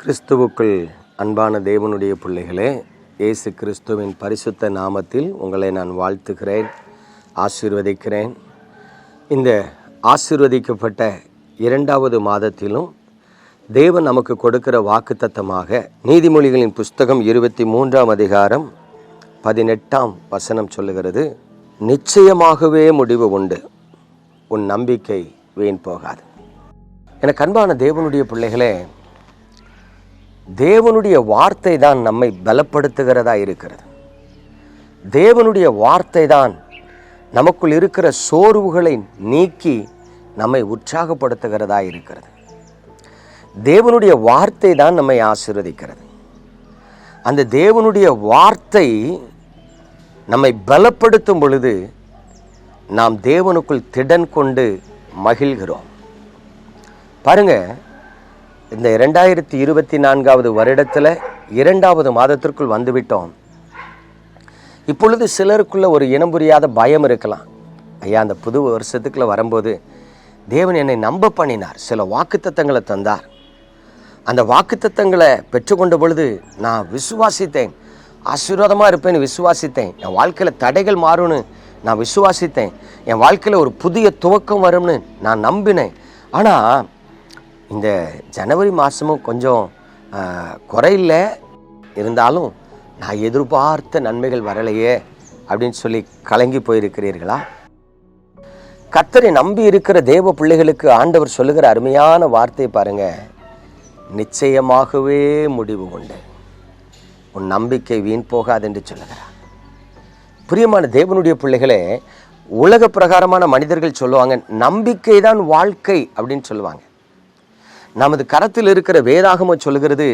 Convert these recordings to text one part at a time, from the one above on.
கிறிஸ்துவுக்குள் அன்பான தேவனுடைய பிள்ளைகளே, இயேசு கிறிஸ்துவின் பரிசுத்த நாமத்தில் உங்களை நான் வாழ்த்துகிறேன், ஆசீர்வதிக்கிறேன். இந்த ஆசீர்வதிக்கப்பட்ட 2வது மாதத்திலும் தேவன் நமக்கு கொடுக்கிற வாக்குத்தத்தமாக நீதிமொழிகளின் புஸ்தகம் 23ஆம் அதிகாரம் 18ஆம் வசனம் சொல்லுகிறது, நிச்சயமாகவே முடிவு உண்டு, உன் நம்பிக்கை வீண் போகாது. எனக்கு அன்பான தேவனுடைய பிள்ளைகளே, தேவனுடைய வார்த்தை தான் நம்மை பலப்படுத்துகிறதா இருக்கிறது. தேவனுடைய வார்த்தை தான் நமக்குள் இருக்கிற சோர்வுகளை நீக்கி நம்மை உற்சாகப்படுத்துகிறதா இருக்கிறது. தேவனுடைய வார்த்தை தான் நம்மை ஆசீர்வதிக்கிறது. அந்த தேவனுடைய வார்த்தை நம்மை பலப்படுத்தும் பொழுது நாம் தேவனுக்குள் திடன் கொண்டு மகிழ்கிறோம். பாருங்க, இந்த 2024வது வருடத்தில் 2வது மாதத்திற்குள் வந்துவிட்டோம். இப்பொழுது சிலருக்குள்ள ஒரு இனம் புரியாத பயம் இருக்கலாம். ஐயா, அந்த புது வருஷத்துக்குள்ள வரும்போது தேவன் என்னை நம்ப பண்ணினார், சில வாக்குத்தத்தங்களை தந்தார். அந்த வாக்குத்தத்தங்களை பெற்றுக்கொண்ட பொழுது நான் விசுவாசித்தேன், ஆசீர்வாதமாக இருப்பேன்னு விசுவாசித்தேன். என் வாழ்க்கையில் தடைகள் மாறும்னு நான் விசுவாசித்தேன். என் வாழ்க்கையில் ஒரு புதிய துவக்கம் வரும்னு நான் நம்பினேன். ஆனால் இந்த ஜனவரி மாதமும் கொஞ்சம் குறையில்லை, இருந்தாலும் நான் எதிர்பார்த்த நன்மைகள் வரலையே அப்படின்னு சொல்லி கலங்கி போயிருக்கிறீர்களா? கர்த்தரை நம்பி இருக்கிற தேவ பிள்ளைகளுக்கு ஆண்டவர் சொல்லுகிற அருமையான வார்த்தை பாருங்க, நிச்சயமாகவே முடிவு உண்டு, உன் நம்பிக்கை வீண் போகாது என்று சொல்லுகிறார். பிரியமான தேவனுடைய பிள்ளைகளே, உலக பிரகாரமான மனிதர்கள் சொல்லுவாங்க, நம்பிக்கை தான் வாழ்க்கை அப்படின்னு சொல்லுவாங்க. நமது கரத்தில் இருக்கிற வேதாகமம் சொல்லுகிறது,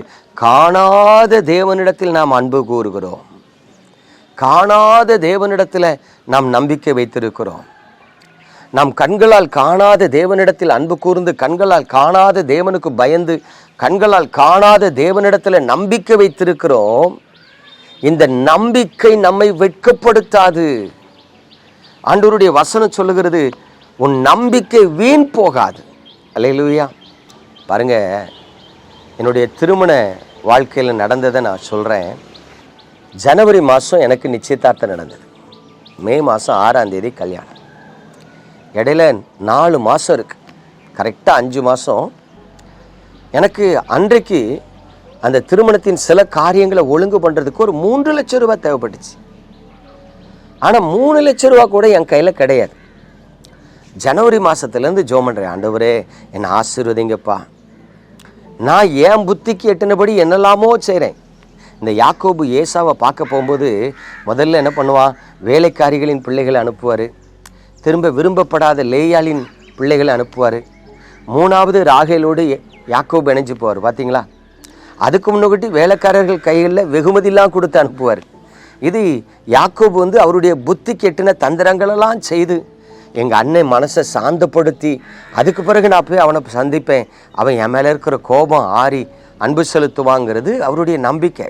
காணாத தேவனிடத்தில் நாம் அன்பு கூறுகிறோம், காணாத தேவனிடத்தில் நாம் நம்பிக்கை வைத்திருக்கிறோம். நாம் கண்களால் காணாத தேவனிடத்தில் அன்பு கூர்ந்து, கண்களால் காணாத தேவனுக்கு பயந்து, கண்களால் காணாத தேவனிடத்தில் நம்பிக்கை வைத்திருக்கிறோம். இந்த நம்பிக்கை நம்மை வெட்கப்படுத்தாது. ஆண்டவருடைய வசனம் சொல்லுகிறது, உன் நம்பிக்கை வீண் போகாது. அல்லேலூயா. பாருங்க, என்னுடைய திருமண வாழ்க்கையில் நடந்ததை நான் சொல்கிறேன். ஜனவரி மாதம் எனக்கு நிச்சயதார்த்தம் நடந்தது. மே மாதம் 6ஆம் தேதி கல்யாணம். இடையில 4 மாதம் இருக்குது, கரெக்டாக 5 மாதம். எனக்கு அன்றைக்கு அந்த திருமணத்தின் சில காரியங்களை ஒழுங்கு பண்ணுறதுக்கு ஒரு 3 லட்சம் ரூபா தேவைப்பட்டுச்சு. ஆனால் 3 லட்சம் ரூபா கூட என் கையில் கிடையாது. ஜனவரி மாதத்துலேருந்து ஜெபம் பண்ணுறேன், ஆண்டவரே என்னை ஆசீர்வதிங்கப்பா. நான் என் புத்திக்கு எட்டினபடி என்னெல்லாமோ செய்கிறேன். இந்த யாக்கோபு ஏசாவை பார்க்க போகும்போது முதல்ல என்ன பண்ணுவான், வேலைக்காரிகளின் பிள்ளைகளை அனுப்புவார். திரும்ப விரும்பப்படாத லேயாளின் பிள்ளைகளை அனுப்புவார். 3வது ராகேலோடு யாக்கோபு இணைஞ்சு போவார். பார்த்தீங்களா? அதுக்கு முன்னாடி வேலைக்காரர்கள் கைகளில் வெகுமதியெல்லாம் கொடுத்து அனுப்புவார். இது யாக்கோபு அவருடைய புத்திக்கு எட்டின தந்திரங்களெல்லாம் செய்து எங்கள் அண்ணன் மனசை சாந்தப்படுத்தி, அதுக்கு பிறகு நான் போய் அவனை சந்திப்பேன், அவன் என் மேலே இருக்கிற கோபம் ஆறி அன்பு செலுத்துவாங்கிறது அவருடைய நம்பிக்கை.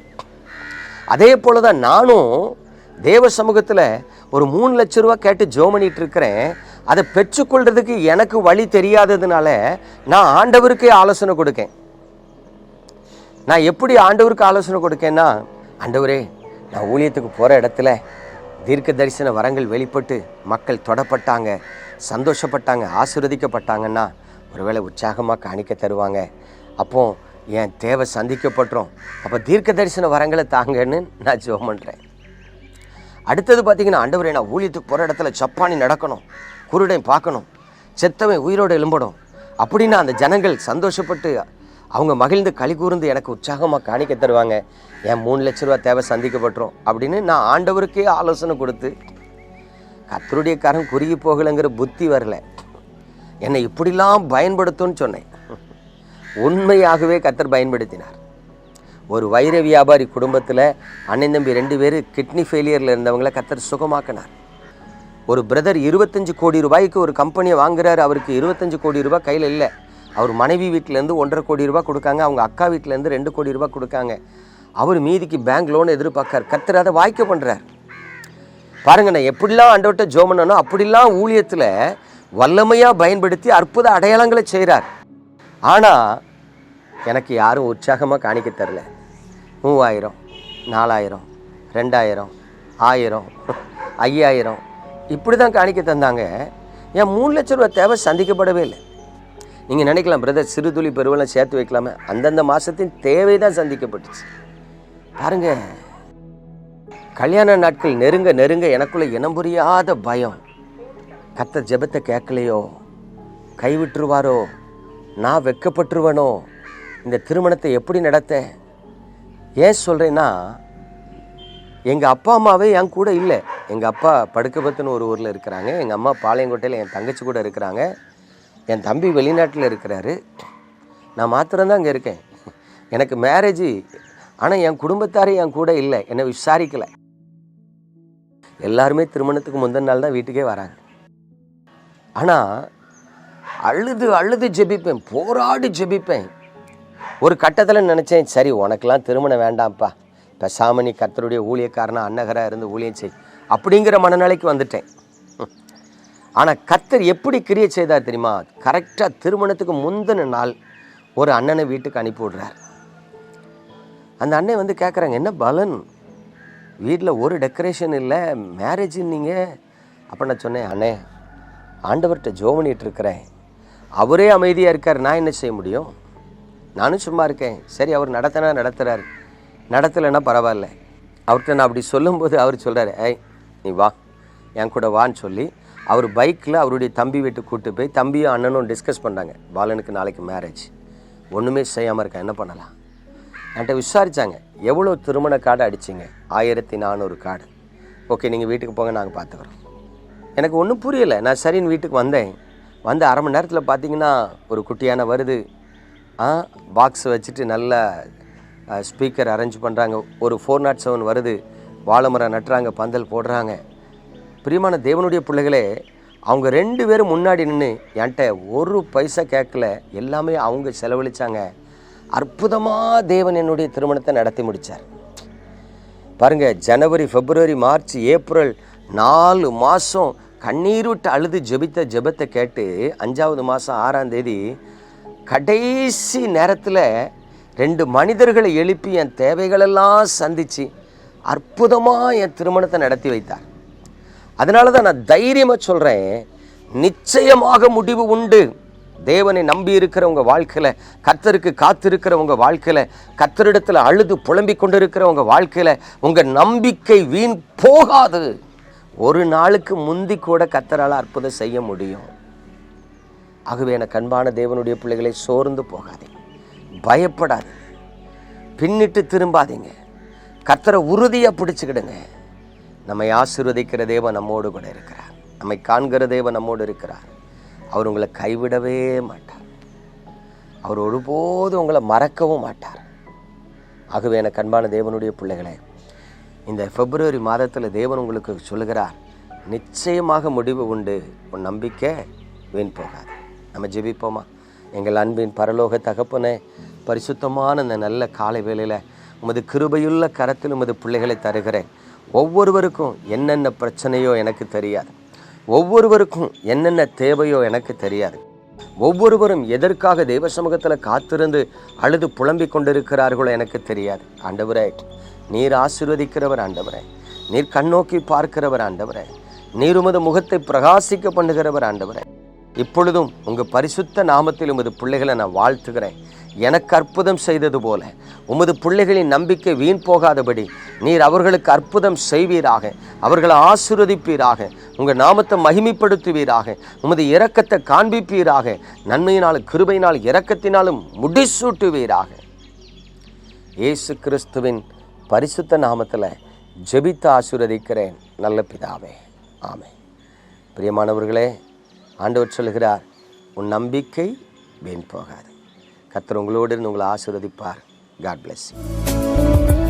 அதே போல தான் நானும் தேவ சமூகத்தில் ஒரு 3 லட்சம் ரூபா கேட்டு ஜெபம் பண்ணிட்டு இருக்கிறேன். அதை பெற்றுக்கொள்றதுக்கு எனக்கு வழி தெரியாததுனால நான் ஆண்டவருக்கே ஆலோசனை கொடுக்கேன். நான் எப்படி ஆண்டவருக்கு ஆலோசனை கொடுக்கேன்னா, ஆண்டவரே, நான் ஊழியத்துக்கு போகிற இடத்துல தீர்க்க தரிசன வரங்கள் வெளிப்பட்டு மக்கள் தொடப்பட்டாங்க, சந்தோஷப்பட்டாங்க, ஆசீர்வதிக்கப்பட்டாங்கன்னா ஒருவேளை உற்சாகமாக காணிக்க தருவாங்க, அப்போ என் தேவை சந்திக்கப்பட்டுரும், அப்போ தீர்க்க தரிசன வரங்களை தாங்கன்னு நான் ஜெபம் பண்ணுறேன். அடுத்தது பார்த்தீங்கன்னா, ஆண்டவரே, நான் ஊழியத்துக்கு போகிற இடத்துல சப்பானி நடக்கணும், குருடை பார்க்கணும், செத்தவன் உயிரோடு எழும்பணும் அப்படின்னா அந்த ஜனங்கள் சந்தோஷப்பட்டு அவங்க மகிழ்ந்து களி கூர்ந்து எனக்கு உற்சாகமாக காணிக்க தருவாங்க, என் 3 லட்ச ரூபா தேவை சந்திக்கப்பட்டுரும் அப்படின்னு நான் ஆண்டவருக்கே ஆலோசனை கொடுத்து, கர்த்தருடைய கரம் குறுகி போகலைங்கிற புத்தி வரல, என்னை இப்படிலாம் பயன்படுத்தும்னு சொன்னேன். உண்மையாகவே கர்த்தர் பயன்படுத்தினார். ஒரு வைர வியாபாரி குடும்பத்தில் அண்ணன் தம்பி 2 பேர் கிட்னி ஃபெயிலியரில் இருந்தவங்களை கர்த்தர் சுகமாக்கினார். ஒரு பிரதர் 25 கோடி ரூபாய்க்கு ஒரு கம்பெனியை வாங்குறாரு. அவருக்கு 25 கோடி ரூபாய் கையில் இல்லை. அவர் மனைவி வீட்டிலேருந்து 1.5 கோடி ரூபா கொடுக்காங்க, அவங்க அக்கா வீட்டிலேருந்து 2 கோடி ரூபா கொடுக்காங்க. அவர் மீதிக்கு பேங்க் லோன் எதிர்பார்க்கார். கர்த்தர் அதை வாய்க்க பண்ணுறார். பாருங்க, நான் எப்படிலாம் ஆண்டவர்கிட்ட ஜெபம் பண்ணனோ அப்படிலாம் ஊழியத்தில் வல்லமையாக பயன்படுத்தி அற்புத அடையாளங்களை செய்கிறார். ஆனால் எனக்கு யாரும் உற்சாகமாக காணிக்க தரல. 3000, 4000, 2000, 1000, 5000 இப்படி தான் காணிக்க தந்தாங்க. என் 3 லட்சம் ரூபா தேவை சந்திக்கப்படவே இல்லை. நீங்கள் நினைக்கலாம், பிரதர் சிறு துளி பெருவெல்லாம் சேர்த்து வைக்கலாமே. அந்தந்த மாதத்தின் தேவை தான் சந்திக்கப்பட்டுச்சு. பாருங்க, கல்யாண நாட்கள் நெருங்க நெருங்க எனக்குள்ள இனம் புரியாத பயம். கர்த்தர் ஜெபத்தை கேட்கலையோ, கைவிட்டுருவாரோ, நான் வெட்கப்பட்டுருவனோ, இந்த திருமணத்தை எப்படி நடத்த. ஏன் சொல்கிறேன்னா, எங்கள் அப்பா அம்மாவே என் கூட இல்லை. எங்கள் அப்பா படுக்கப்பத்துன்னு ஒரு ஊரில் இருக்கிறாங்க. எங்கள் அம்மா பாளையங்கோட்டையில், என் தங்கச்சி கூட இருக்கிறாங்க. என் தம்பி வெளிநாட்டில் இருக்கிறாரு. நான் மாத்திரம்தான் அங்கே இருக்கேன். எனக்கு மேரேஜ், ஆனால் என் குடும்பத்தாரே என் கூட இல்லை, என்னை விசாரிக்கலை. எல்லாருமே திருமணத்துக்கு முந்தின நாள் தான் வீட்டுக்கே வராங்க. ஆனால் அழுது அழுது ஜெபிப்பேன், போராடி ஜெபிப்பேன். ஒரு கட்டத்தில் நினச்சேன், சரி உனக்கெல்லாம் திருமணம் வேண்டாம்ப்பா, பேசாம நீ கர்த்தருடைய ஊழியக்காரனா அன்னகராக இருந்து ஊழியம் செய் அப்படிங்கிற மனநிலைக்கு வந்துட்டேன். ஆனால் கர்த்தர் எப்படி கிரியை செய்தார் தெரியுமா? கரெக்டாக திருமணத்துக்கு முந்தின நாள் ஒரு அண்ணனை வீட்டுக்கு அனுப்பி விடுறார். அந்த அண்ணன் வந்து கேட்குறாங்க, என்ன பலன், வீட்டில் ஒரு டெக்கரேஷன் இல்லை, மேரேஜ் நீங்கள்? அப்போ நான் சொன்னேன், அண்ணே ஆண்டவர்கிட்ட ஜெபம் பண்ணிகிட்டு இருக்கிறேன், அவரே அமைதியாக இருக்கார், நான் என்ன செய்ய முடியும், நானும் சும்மா இருக்கேன். சரி, அவர் நடத்தினா நடத்துகிறார், நடத்தலைன்னா பரவாயில்ல. அவர்கிட்ட நான் அப்படி சொல்லும்போது அவர் சொல்கிறார், ஏய் நீ வா, என் கூட வான்னு சொல்லி அவர் பைக்கில் அவருடைய தம்பி வீட்டுக்கு கூப்பிட்டு போய் தம்பியும் அண்ணனும் டிஸ்கஸ் பண்ணாங்க. பாலனுக்கு நாளைக்கு மேரேஜ், ஒன்றுமே செய்யாமல் இருக்கேன், என்ன பண்ணலாம். என்கிட்ட விசாரித்தாங்க, எவ்வளோ திருமண கார்டு அடிச்சிங்க? 1400 கார்டு. ஓகே, நீங்கள் வீட்டுக்கு போங்க, நாங்கள் பார்த்துக்குறோம். எனக்கு ஒன்றும் புரியலை. நான் சரின்னு வீட்டுக்கு வந்தேன். வந்து அரை மணி நேரத்தில் பார்த்தீங்கன்னா ஒரு குட்டியான வருது. பாக்ஸ் வச்சுட்டு நல்ல ஸ்பீக்கர் அரேஞ்ச் பண்ணுறாங்க. ஒரு 407 வருது, வாழை மரம் நட்டுறாங்க, பந்தல் போடுறாங்க. பிரியமான தேவனுடைய பிள்ளைகளே, அவங்க 2 பேரும் முன்னாடி நின்று என்கிட்ட ஒரு பைசா கேட்கல, எல்லாமே அவங்க செலவழித்தாங்க. அற்புதமாக தேவன் என்னுடைய திருமணத்தை நடத்தி முடித்தார். பாருங்கள், ஜனவரி, பிப்ரவரி, மார்ச், ஏப்ரல் 4 மாதம் கண்ணீர் விட்டு அழுது ஜெபித்த ஜெபத்தை கேட்டு 5வது மாதம் 6ஆம் தேதி கடைசி நேரத்தில் 2 மனிதர்களை எழுப்பி என் தேவைகளெல்லாம் சந்தித்து அற்புதமாக என் திருமணத்தை நடத்தி வைத்தார். அதனால தான் நான் தைரியமாக சொல்கிறேன், நிச்சயமாக முடிவு உண்டு. தேவனை நம்பி இருக்கிற உங்கள் வாழ்க்கையில், கர்த்தருக்கு காத்திருக்கிற உங்கள் வாழ்க்கையில், கர்த்தரிடத்தில் அழுது புலம்பிக் கொண்டிருக்கிற உங்கள் வாழ்க்கையில் உங்கள் நம்பிக்கை வீண் போகாது. ஒரு நாளுக்கு முந்தி கூட கர்த்தரால் அற்புதம் செய்ய முடியும். ஆகவே எனக்கு அன்பான தேவனுடைய பிள்ளைகளை, சோர்ந்து போகாதீங்க, பயப்படாதீங்க, பின்னிட்டு திரும்பாதீங்க, கர்த்தரை உறுதியாக பிடிச்சிக்கிடுங்க. நம்மை ஆசீர்வதிக்கிற தேவன் நம்மோடு கூட இருக்கிறார். நம்மை காண்கிற தேவன் நம்மோடு இருக்கிறார். அவர் உங்களை கைவிடவே மாட்டார். அவர் ஒருபோதும் உங்களை மறக்கவும் மாட்டார். ஆகவே எனக்கு அன்பான தேவனுடைய பிள்ளைகளே, இந்த பிப்ரவரி மாதத்தில் தேவன் உங்களுக்கு சொல்லுகிறார், நிச்சயமாக முடிவு உண்டு, உன் நம்பிக்கை வீண் போகாது. நம்ம ஜெபிப்போமா? எங்கள் அன்பின் பரலோக தகப்பனே, பரிசுத்தமான இந்த நல்ல காலை வேளையில் உமது கிருபையுள்ள கரத்தில் உமது பிள்ளைகளை தருகிறேன். ஒவ்வொருவருக்கும் என்னென்ன பிரச்சனையோ எனக்கு தெரியாது, ஒவ்வொருவருக்கும் என்னென்ன தேவையோ எனக்கு தெரியாது. ஒவ்வொருவரும் எதற்காக தேவ சமூகத்தில் காத்திருந்து அழுது புலம்பிக் கொண்டிருக்கிறார்களோ எனக்கு தெரியாது. ஆண்டவரே, நீர் ஆசீர்வதிக்கிறவர், ஆண்டவரே நீர் கண்ணோக்கி பார்க்கிறவர், ஆண்டவரே நீர் உமது முகத்தை பிரகாசிக்க பண்ணுகிறவர், ஆண்டவரே இப்பொழுதும் உங்கள் பரிசுத்த நாமத்தில் உமது பிள்ளைகளை நான் வாழ்த்துகிறேன். எனக்கு அற்புதம் செய்தது போல உமது பிள்ளைகளின் நம்பிக்கை வீண் போகாதபடி நீர் அவர்களுக்கு அற்புதம் செய்வீராக, அவர்களை ஆசீர்வதிப்பீராக, உங்கள் நாமத்தை மகிமைப்படுத்துவீராக, உமது இரக்கத்தை காண்பிப்பீராக, நன்மையினாலும் கிருபையினாலும் இரக்கத்தினாலும் முடிசூட்டுவீராக. இயேசு கிறிஸ்துவின் பரிசுத்த நாமத்தில் ஜெபித்து ஆசீர்வதிக்கிறேன் நல்ல பிதாவே, ஆமென். பிரியமானவர்களே, ஆண்டவர் சொல்கிறார், உன் நம்பிக்கை வீண் போகாது. கர்த்தர் உங்களோடு இருந்து உங்களை ஆசீர்வதிப்பார். God bless you.